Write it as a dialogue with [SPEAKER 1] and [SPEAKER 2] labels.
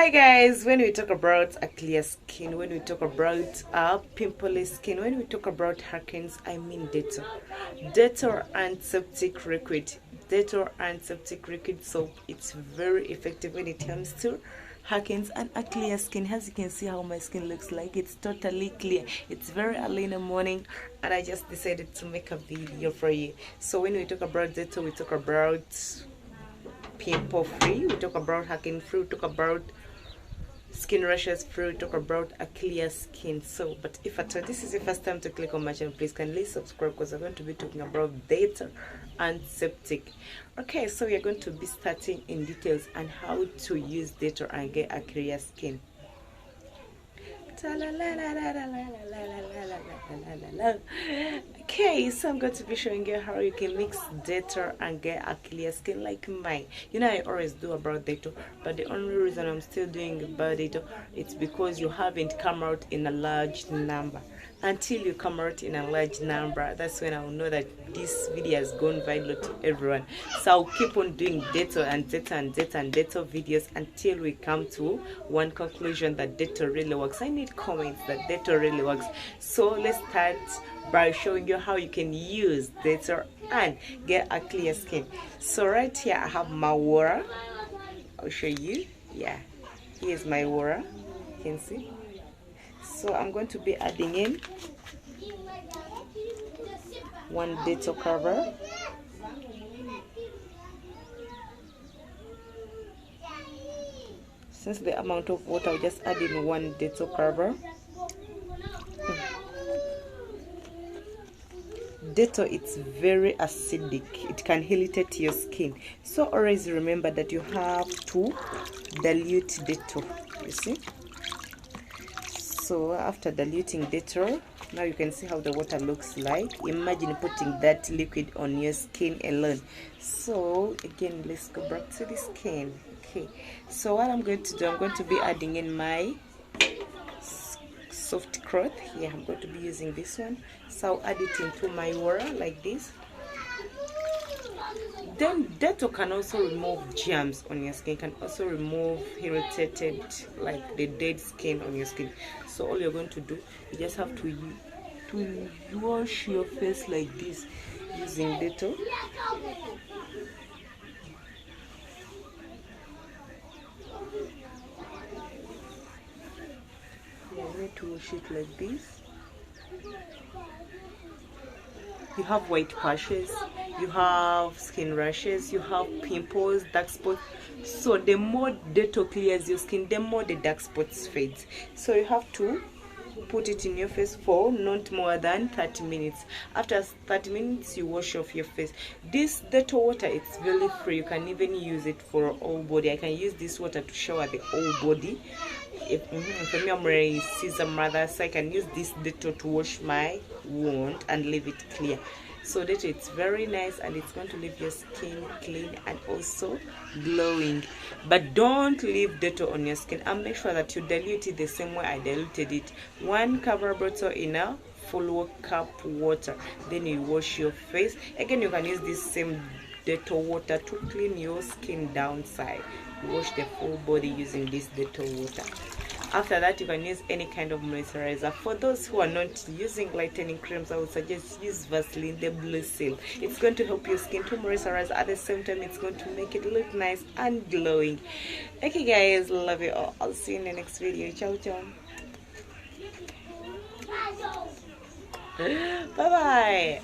[SPEAKER 1] Hi guys, when we talk about a clear skin, when we talk about pimple skin, when we talk about acnes, I mean Dettol. Dettol Antiseptic liquid. Dettol Antiseptic liquid soap. It's very effective when it comes to acnes and a clear skin. As you can see how my skin looks like, it's totally clear. It's very early in the morning and I just decided to make a video for you. So when we talk about Dettol, we talk about pimple free, we talk about acne free, we talk about skin rashes free, we talk about a clear skin. So but if at all this is your first time to click on my channel, please kindly subscribe because I'm going to be talking about Dettol Antiseptic. Okay, so we are going to be starting in details on how to use Dettol and get a clear skin. Okay, so I'm going to be showing you how you can mix Dettol and get a clear skin like mine. You know, I always do about Dettol, but the only reason I'm still doing about Dettol, it's because you haven't come out in a large number. Until you come out in a large number, that's when I'll know that this video has gone viral to everyone. So I'll keep on doing Dettol and Dettol and Dettol and Dettol videos until we come to one conclusion that Dettol really works. I need comments that Dettol really works. So let's start by showing you how you can use Dettol and get a clear skin. So right here I have my water. I'll show you. Yeah, here's my water. You can see. So I'm going to be adding in one Dettol cover. Since the amount of water, I'll just add in one Dettol cover. Dettol, it's very acidic. It can irritate your skin. So always remember that you have to dilute Dettol. You see? So after diluting Dettol, now you can see how the water looks like. Imagine putting that liquid on your skin alone. So again, let's go back to the skin. Okay, so what I'm going to do, I'm going to be adding in my soft cloth. Yeah, I'm going to be using this one. So I'll add it into my water like this. Then Dettol can also remove germs on your skin, can also remove irritated, like the dead skin on your skin. So all you're going to do, you just have to wash your face like this using Dettol. You need to wash it like this. You have white patches, you have skin rashes, you have pimples, dark spots. So the more Dettol clears your skin, the more the dark spots fade. So you have to put it in your face for not more than 30 minutes. After 30 minutes, you wash off your face. This Dettol water, it's very free. You can even use it for all body. I can use this water to shower the whole body. For me, I'm wearing Caesar mother, so I can use this Dettol to wash my wound and leave it clear. So that it's very nice and it's going to leave your skin clean and also glowing. But don't leave Dettol on your skin, and make sure that you dilute it the same way I diluted it. One cover bottle in a full cup water. Then you wash your face. Again, you can use this same Dettol water to clean your skin downside. Wash the full body using this Dettol water. After that, you can use any kind of moisturizer. For those who are not using lightening creams, I would suggest use Vaseline, the blue seal. It's going to help your skin to moisturize. At the same time, it's going to make it look nice and glowing. Okay guys, love you all. I'll see you in the next video. Ciao ciao. Bye bye.